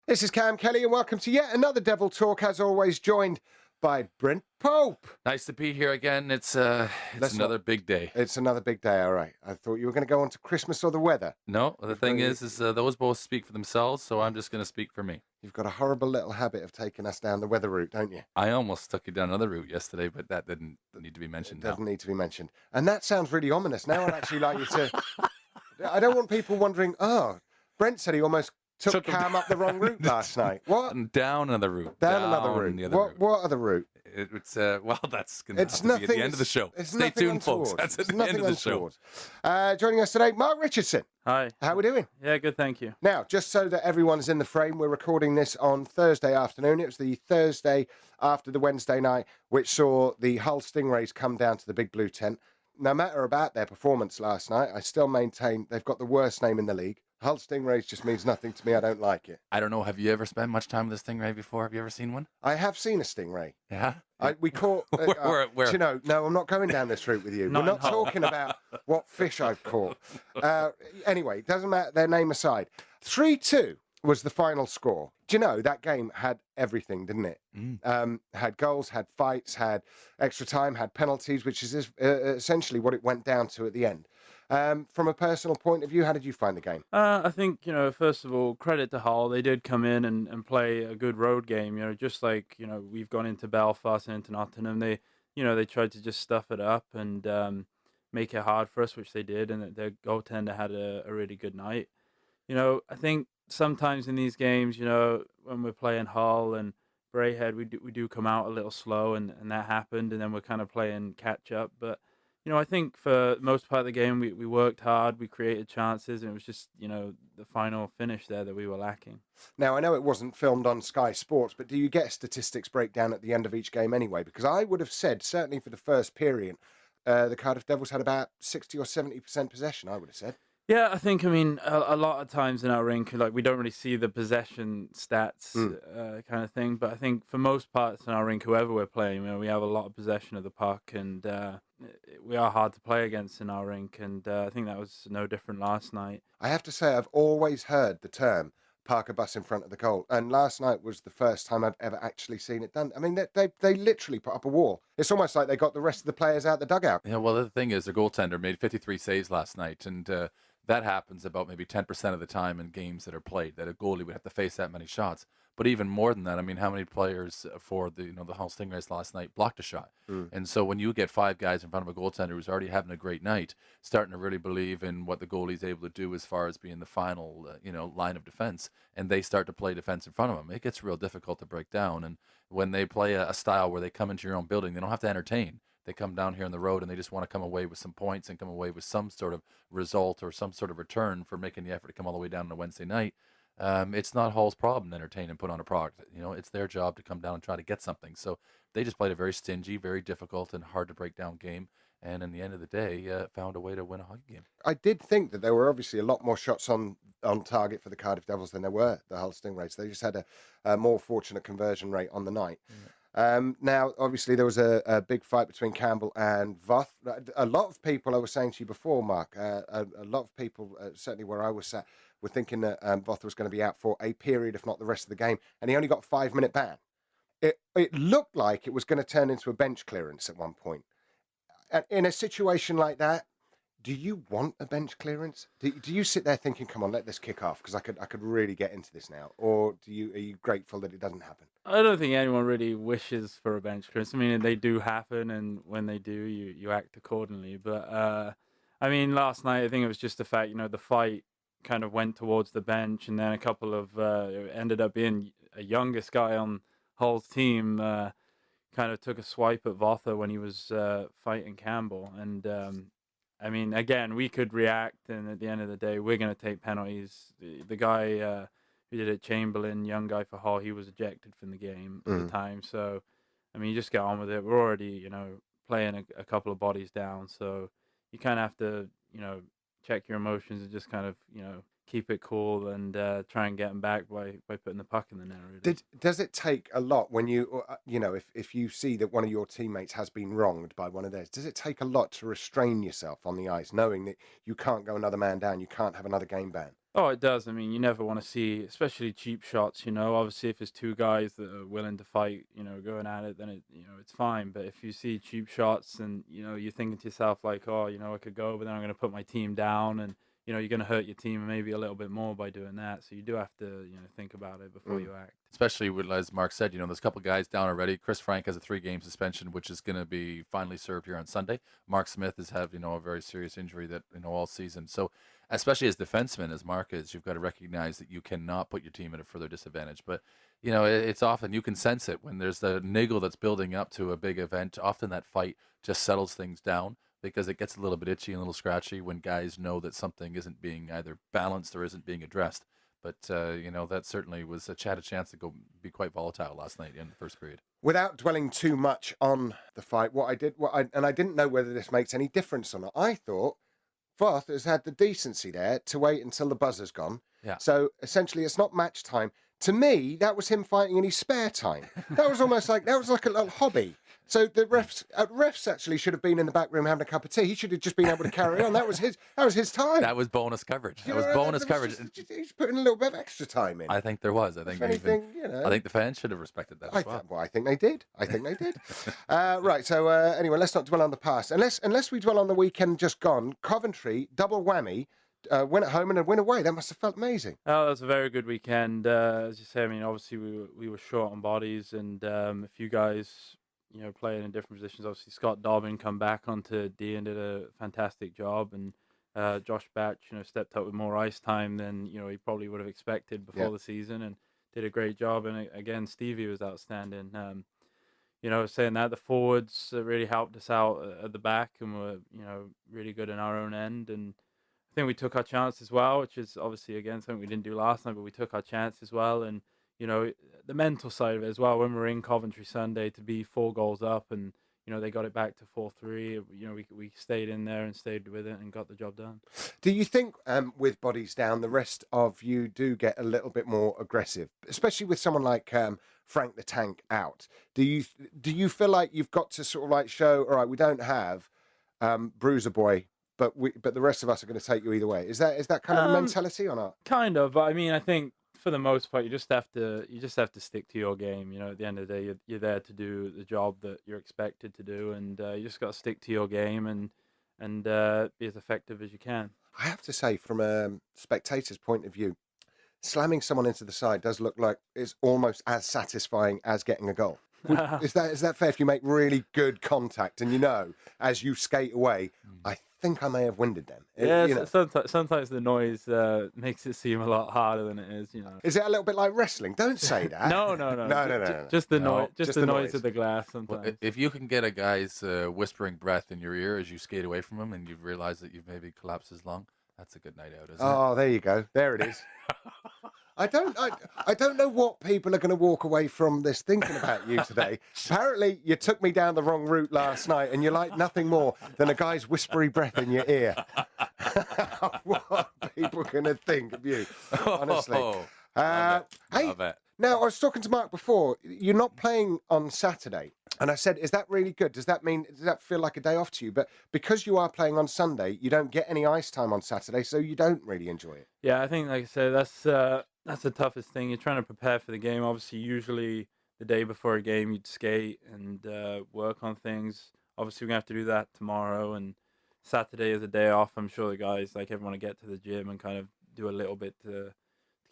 This is Kam Kelly, and welcome to yet another Devil Talk, as always, joined by Brent Pope. Nice to be here again. It's another big day. It's another big day, all right. I thought you were going to go on to Christmas or the weather. No, the thing is those both speak for themselves, so I'm just going to speak for me. You've got a horrible little habit of taking us down the weather route, don't you? I almost took you down another route yesterday, but that didn't need to be mentioned. Doesn't need to be mentioned. And that sounds really ominous. Now I'd actually like you to... I don't want people wondering, Brent said he almost took Kam up the wrong route last night. What? And down another route. Down another route. What other route? It's that's going to be at the end of the show. Stay tuned, folks. That's at the end of the show. Joining us today, Mark Richardson. Hi. How are we doing? Yeah, good, thank you. Now, just so that everyone's in the frame, we're recording this on Thursday afternoon. It was the Thursday after the Wednesday night, which saw the Hull Stingrays come down to the Big Blue Tent. No matter about their performance last night, I still maintain they've got the worst name in the league. Hull Stingrays just means nothing to me. I don't like it. I don't know. Have you ever spent much time with a stingray before? Have you ever seen one? I have seen a stingray. Yeah? We caught... Where? You know, no, I'm not going down this route with you. We're not talking about what fish I've caught. Anyway, doesn't matter. Their name aside. 3-2 was the final score. Do you know, that game had everything, didn't it? Had goals, had fights, had extra time, had penalties, which is essentially what it went down to at the end. From a personal point of view, how did you find the game? I think, first of all, credit to Hull. They did come in and play a good road game, just like, we've gone into Belfast and into Nottingham. They tried to just stuff it up and make it hard for us, which they did, and their goaltender had a really good night. I think sometimes in these games, when we're playing Hull and Braehead, we do come out a little slow, and that happened, and then we're kind of playing catch up. But I think for the most part of the game, we worked hard, we created chances, and it was just the final finish there that we were lacking. Now, I know it wasn't filmed on Sky Sports, but do you get a statistics breakdown at the end of each game anyway? Because I would have said, certainly for the first period, the Cardiff Devils had about 60 or 70% possession, I would have said. Yeah, I think, a lot of times in our rink, we don't really see the possession stats kind of thing. But I think for most parts in our rink, whoever we're playing, we have a lot of possession of the puck, and we are hard to play against in our rink. And I think that was no different last night. I have to say, I've always heard the term park a bus in front of the goal. And last night was the first time I've ever actually seen it done. I mean, they literally put up a wall. It's almost like they got the rest of the players out the dugout. Yeah, well, the thing is, their goaltender made 53 saves last night, and that happens about maybe 10% of the time in games that are played, that a goalie would have to face that many shots. But even more than that, how many players for the Hull Stingrays last night blocked a shot? And so when you get five guys in front of a goaltender who's already having a great night, starting to really believe in what the goalie's able to do as far as being the final, line of defense, and they start to play defense in front of them, it gets real difficult to break down. And when they play a style where they come into your own building, they don't have to entertain. They come down here on the road and they just want to come away with some points and come away with some sort of result or some sort of return for making the effort to come all the way down on a Wednesday night. It's not Hull's problem to entertain and put on a product. It's their job to come down and try to get something. So they just played a very stingy, very difficult and hard to break down game. And in the end of the day, found a way to win a hockey game. I did think that there were obviously a lot more shots on target for the Cardiff Devils than there were the Hull Stingrays. They just had a more fortunate conversion rate on the night. Now, obviously, there was a big fight between Campbell and Voth. A lot of people, I was saying to you before, Mark, a lot of people, certainly where I was sat, were thinking that Voth was going to be out for a period, if not the rest of the game, and he only got a 5-minute ban. It looked like it was going to turn into a bench clearance at one point. In a situation like that, do you want a bench clearance? Do you sit there thinking, come on, let this kick off, because I could really get into this now? Or are you grateful that it doesn't happen? I don't think anyone really wishes for a bench clearance. They do happen, and when they do, you act accordingly. But, last night, I think it was just the fact, the fight kind of went towards the bench, and then a couple of, it ended up being a youngest guy on Hull's team, kind of took a swipe at Votha when he was fighting Campbell. And, again, we could react, and at the end of the day, we're going to take penalties. The guy who did it, Chamberlain, young guy for Hull, he was ejected from the game at the time. So, you just get on with it. We're already, playing a couple of bodies down. So you kind of have to, check your emotions and just kind of, keep it cool and try and get them back by putting the puck in the net. Really. Does it take a lot when you, if you see that one of your teammates has been wronged by one of theirs, does it take a lot to restrain yourself on the ice, knowing that you can't go another man down, you can't have another game ban? Oh, it does. I mean, you never want to see, especially cheap shots. Obviously, if it's two guys that are willing to fight, going at it, then it's fine. But if you see cheap shots, and you're thinking to yourself like, oh, I could go, but then I'm going to put my team down, and you're going to hurt your team maybe a little bit more by doing that. So you do have to, think about it before you act. Especially with, as Mark said, there's a couple guys down already. Chris Frank has a 3-game suspension, which is going to be finally served here on Sunday. Mark Smith has had, a very serious injury that, all season. So, especially as defensemen, as Mark is, you've got to recognize that you cannot put your team at a further disadvantage. But, it's often, you can sense it when there's the niggle that's building up to a big event. Often that fight just settles things down because it gets a little bit itchy and a little scratchy when guys know that something isn't being either balanced or isn't being addressed. But, that certainly was a chance to go be quite volatile last night in the first period. Without dwelling too much on the fight, I didn't know whether this makes any difference or not. I thought Voth has had the decency there to wait until the buzzer's gone. Yeah. So essentially, it's not match time. To me, that was him fighting in his spare time. That was almost like a little hobby. So the refs actually should have been in the back room having a cup of tea. He should have just been able to carry on. That was his time. That was bonus coverage. That was bonus coverage. He's putting a little bit of extra time in. I think there was. I think I think the fans should have respected that as well. I think they did. Right. So anyway, let's not dwell on the past. Unless we dwell on the weekend just gone. Coventry double whammy. Win at home and a win away. That must have felt amazing. Oh, that was a very good weekend. As you say, I mean, obviously we were short on bodies, and a few guys, playing in different positions. Obviously, Scott Dobbin come back onto D and did a fantastic job, and Josh Batch, stepped up with more ice time than he probably would have expected before the season, and did a great job. And again, Stevie was outstanding. Saying that the forwards really helped us out at the back, and were really good in our own end, and I think we took our chance as well, which is obviously, again, something we didn't do last night, but we took our chance as well. And, the mental side of it as well, when we were in Coventry Sunday to be 4 goals up and, they got it back to 4-3, we stayed in there and stayed with it and got the job done. Do you think with bodies down, the rest of you do get a little bit more aggressive, especially with someone like Frank the Tank out? Do you feel like you've got to sort of like show, all right, we don't have Bruiser Boy, but the rest of us are going to take you either way? Is that kind of a mentality or not? Kind of, but I mean, I think for the most part, you just have to stick to your game. At the end of the day, you're there to do the job that you're expected to do, and you just got to stick to your game and be as effective as you can. I have to say, from a spectator's point of view, slamming someone into the side does look like it's almost as satisfying as getting a goal. Is that fair? If you make really good contact and as you skate away, I think I may have winded them. Sometimes the noise makes it seem a lot harder than it is. Is it a little bit like wrestling? Don't say that. No. Just the noise. Just the noise of the glass. Sometimes. Well, if you can get a guy's whispering breath in your ear as you skate away from him, and you realize that you've maybe collapsed his lung, that's a good night out, isn't it? Oh, there you go. There it is. I don't know what people are going to walk away from this thinking about you today. Apparently, you took me down the wrong route last night, and you like nothing more than a guy's whispery breath in your ear. What are people going to think of you? Honestly. Hey, now I was talking to Mark before. You're not playing on Saturday, and I said, "Is that really good? Does that feel like a day off to you?" But because you are playing on Sunday, you don't get any ice time on Saturday, so you don't really enjoy it. Yeah, I think, like I said, that's the toughest thing. You're trying to prepare for the game. Obviously, usually the day before a game, you'd skate and work on things. Obviously, we're going to have to do that tomorrow. And Saturday is a day off. I'm sure the guys, like everyone, to get to the gym and kind of do a little bit to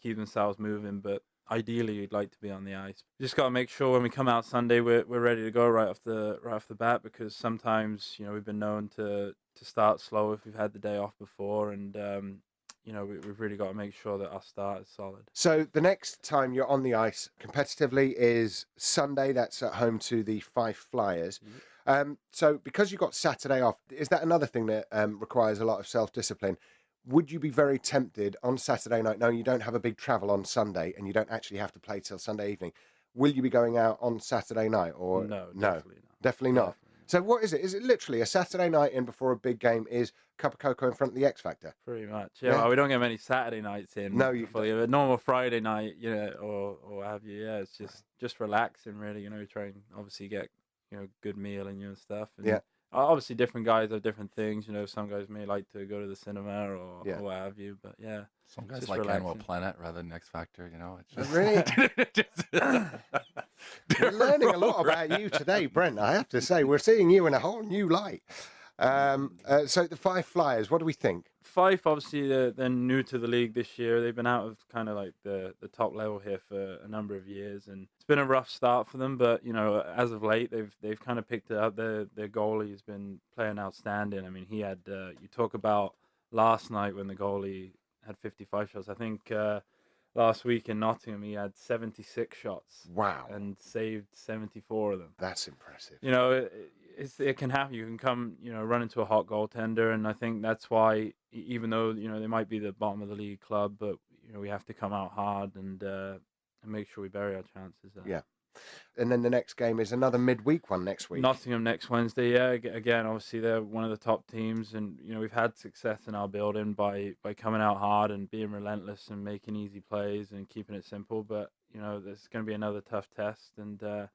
keep themselves moving. But ideally, you'd like to be on the ice. You just got to make sure when we come out Sunday, we're ready to go right off the bat, because sometimes we've been known to start slow if we've had the day off before, and we've really got to make sure that our start is solid. So the next time you're on the ice competitively is Sunday. That's at home to the Fife Flyers. Mm-hmm. So because you got Saturday off, is that another thing that requires a lot of self-discipline? Would you be very tempted on Saturday night, knowing you don't have a big travel on Sunday and you don't actually have to play till Sunday evening? Will you be going out on Saturday night? Or No, definitely not. So what is it? Is it literally a Saturday night in before a big game is a cup of cocoa in front of the X Factor? Pretty much. Yeah. Well, we don't get many Saturday nights in. No, you don't. A normal Friday night, or have you? Yeah, it's just relaxing, really. Try and obviously get good meal and stuff. And Obviously, different guys have different things. Some guys may like to go to the cinema or Yeah. what have you. But yeah, Some guys just like Animal relaxing. Planet rather than X Factor. It's just Really? We're different learning a lot about program. you today, Brent. I have to say, we're seeing you in a whole new light. So the Five Flyers, what do we think? Fife, obviously, they're new to the league this year. They've been out of kind of like the top level here for a number of years, and it's been a rough start for them. But as of late, they've kind of picked it up. Their goalie has been playing outstanding. I mean, he had you talk about last night when the goalie had 55 shots. I think last week in Nottingham he had 76 shots. Wow. And saved 74 of them. That's impressive. It can happen. You can come, run into a hot goaltender, and I think that's why, even though they might be the bottom of the league club, but we have to come out hard and make sure we bury our chances. Yeah. And then the next game is another midweek one next week. Nottingham next Wednesday. Yeah, again, obviously they're one of the top teams, and we've had success in our building by coming out hard and being relentless and making easy plays and keeping it simple. But there's going to be another tough test, and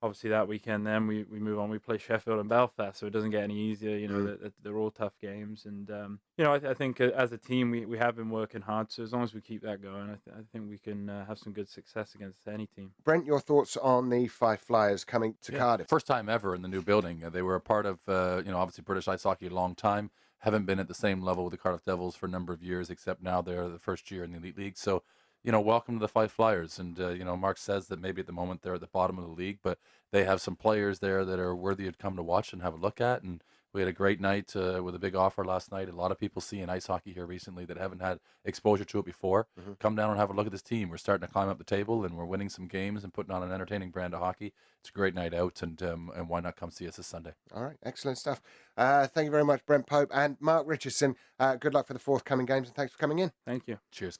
obviously that weekend then we move on. We play Sheffield and Belfast, so it doesn't get any easier. They're all tough games, and I think as a team we have been working hard. So as long as we keep that going, I think we can have some good success against any team. Brent, your thoughts on the Five Flyers coming to Cardiff? First time ever in the new building. They were a part of obviously British ice hockey a long time. Haven't been at the same level with the Cardiff Devils for a number of years, except now they're the first year in the Elite League. So welcome to the Five Flyers. And, Mark says that maybe at the moment they're at the bottom of the league, but they have some players there that are worthy to come to watch and have a look at. And we had a great night with a big offer last night. A lot of people seeing ice hockey here recently that haven't had exposure to it before. Mm-hmm. Come down and have a look at this team. We're starting to climb up the table, and we're winning some games and putting on an entertaining brand of hockey. It's a great night out, and why not come see us this Sunday? All right, excellent stuff. Thank you very much, Brent Pope and Mark Richardson. Good luck for the forthcoming games, and thanks for coming in. Thank you. Cheers, Kam.